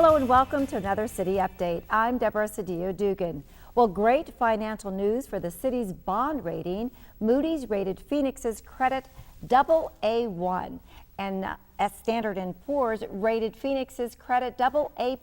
Hello and welcome to another City Update. I'm Deborah Sedillo Dugan. Well, great financial news for the city's bond rating. Moody's rated Phoenix's credit AA1, and Standard & Poor's rated Phoenix's credit AA+.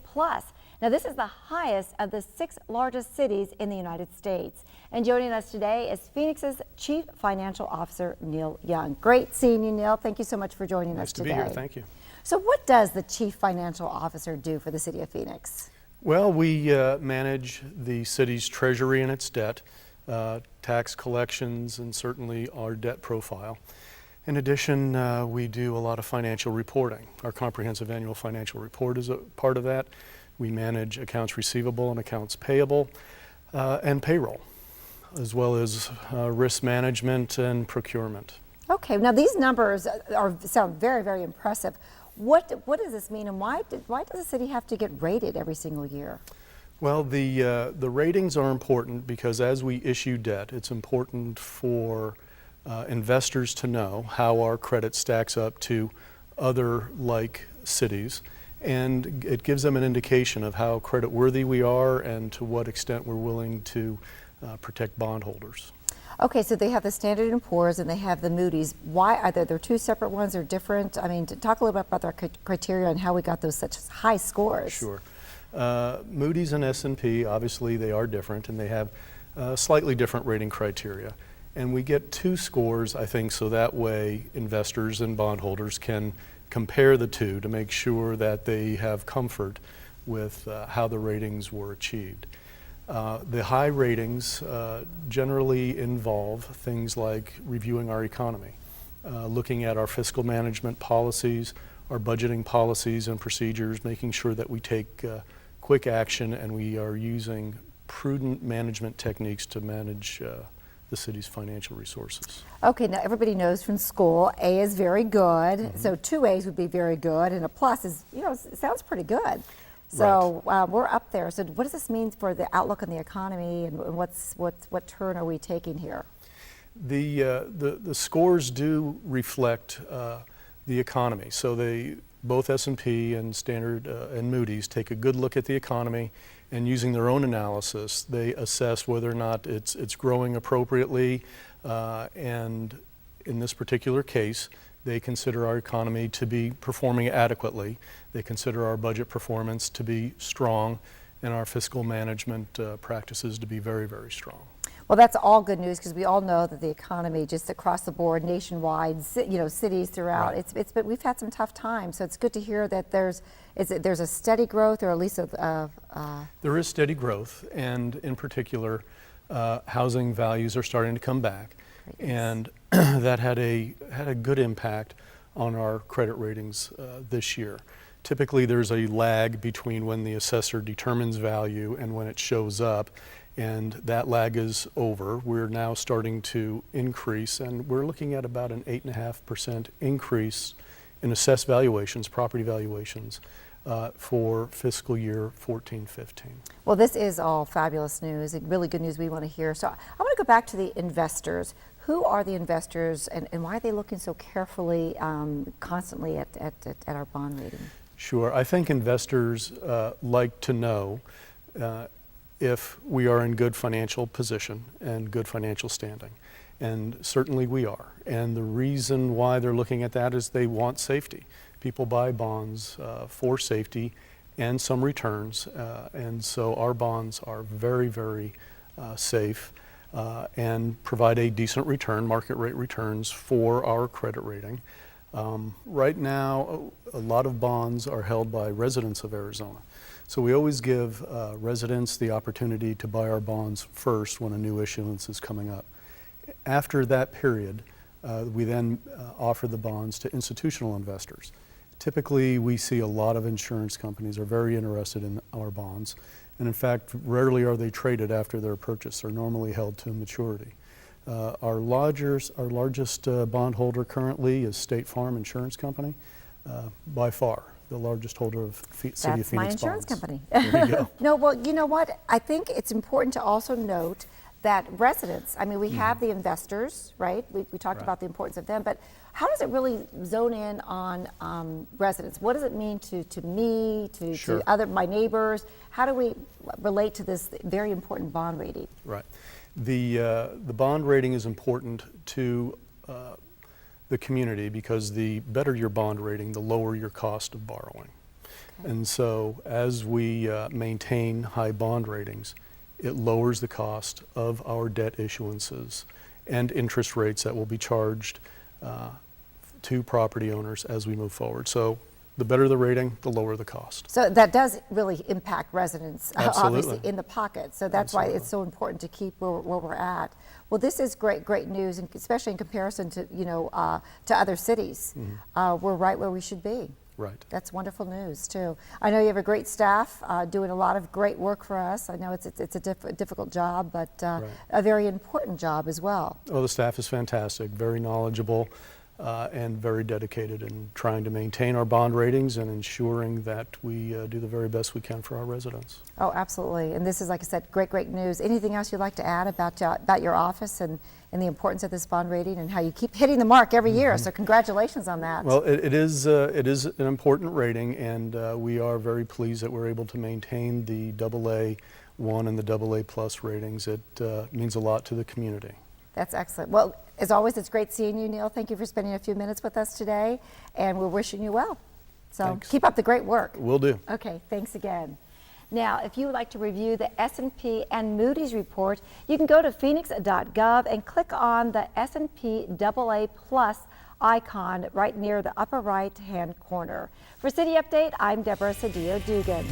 Now, this is the highest of the 6 largest cities in the United States. And joining us today is Phoenix's Chief Financial Officer, Neal Young. Great seeing you, Neal. Thank you so much for joining us today. Nice to be here. Thank you. So what does the Chief Financial Officer do for the City of Phoenix? Well, we manage the city's treasury and its debt, tax collections, and certainly our debt profile. In addition, we do a lot of financial reporting. Our comprehensive annual financial report is a part of that. We manage accounts receivable and accounts payable and payroll, as well as risk management and procurement. Okay, now these numbers sound very, very impressive. What does this mean, and why does the city have to get rated every single year? Well, the ratings are important because as we issue debt, it's important for investors to know how our credit stacks up to other like cities, and it gives them an indication of how creditworthy we are and to what extent we're willing to protect bondholders. Okay, so they have the Standard & Poor's and they have the Moody's. Why are there two separate ones or different? I mean, talk a little bit about their criteria and how we got those such high scores. Sure. Moody's and S&P, obviously they are different and they have slightly different rating criteria. And we get 2 scores, I think, so that way investors and bondholders can compare the two to make sure that they have comfort with how the ratings were achieved. The high ratings generally involve things like reviewing our economy, looking at our fiscal management policies, our budgeting policies and procedures, making sure that we take quick action and we are using prudent management techniques to manage the city's financial resources. Okay, now everybody knows from school, A is very good, so 2 A's would be very good, and a plus is, it sounds pretty good. So right. We're up there. So what does this mean for the outlook on the economy, and what turn are we taking here? The scores do reflect the economy. So both S&P and Standard and Moody's take a good look at the economy, and using their own analysis, they assess whether or not it's growing appropriately. And in this particular case, they consider our economy to be performing adequately. They consider our budget performance to be strong and our fiscal management practices to be very, very strong. Well, that's all good news because we all know that the economy just across the board, nationwide, cities throughout, right. But we've had some tough times. So it's good to hear that there's a steady growth, or at least there is steady growth, and in particular, housing values are starting to come back. And that had a good impact on our credit ratings this year. Typically there's a lag between when the assessor determines value and when it shows up, and that lag is over. We're now starting to increase, and we're looking at about an 8.5% increase in assessed valuations, property valuations, for fiscal year 14-15. Well, this is all fabulous news, and really good news we want to hear. So I want to go back to the investors. Who are the investors, and why are they looking so carefully, constantly at our bond rating? Sure. I think investors like to know if we are in good financial position and good financial standing. And certainly we are. And the reason why they're looking at that is they want safety. People buy bonds for safety and some returns. And so our bonds are very, very safe. And provide a decent return, market rate returns for our credit rating. Right now, a lot of bonds are held by residents of Arizona. So we always give residents the opportunity to buy our bonds first when a new issuance is coming up. After that period, we then offer the bonds to institutional investors. Typically, we see a lot of insurance companies are very interested in our bonds. And in fact, rarely are they traded after their purchase. They're normally held to maturity. Our largest bondholder currently is State Farm Insurance Company, by far the largest holder of City of Phoenix bonds. That's my insurance company. There you go. No, well, you know what? I think it's important to also note that residents, I mean, we have the investors, right? We talked about the importance of them, but how does it really zone in on residents? What does it mean to me, Sure. to my neighbors? How do we relate to this very important bond rating? Right. The bond rating is important to the community because the better your bond rating, the lower your cost of borrowing. Okay. And so as we maintain high bond ratings, it lowers the cost of our debt issuances and interest rates that will be charged to property owners as we move forward. So the better the rating, the lower the cost. So that does really impact residents, Absolutely. obviously, in the pocket. So that's Absolutely. why it's so important to keep where we're at. Well, this is great news, and especially in comparison to to other cities. We're right where we should be. Right. That's wonderful news too. I know you have a great staff doing a lot of great work for us. I know it's a difficult job, but Right. a very important job as well. Oh, the staff is fantastic, very knowledgeable, and very dedicated in trying to maintain our bond ratings and ensuring that we do the very best we can for our residents. Oh, absolutely. And this is, like I said, great news. Anything else you'd like to add about your office and the importance of this bond rating and how you keep hitting the mark every year? So congratulations on that. Well, it is an important rating, and we are very pleased that we're able to maintain the AA1 and the AA plus ratings. It means a lot to the community. That's excellent. Well, as always, it's great seeing you, Neal. Thank you for spending a few minutes with us today, and we're wishing you well. So Thanks. Keep up the great work. Will do. Okay, thanks again. Now, if you would like to review the S&P and Moody's report, you can go to phoenix.gov and click on the S&P AA Plus icon right near the upper right-hand corner. For City Update, I'm Deborah Sedillo Dugan.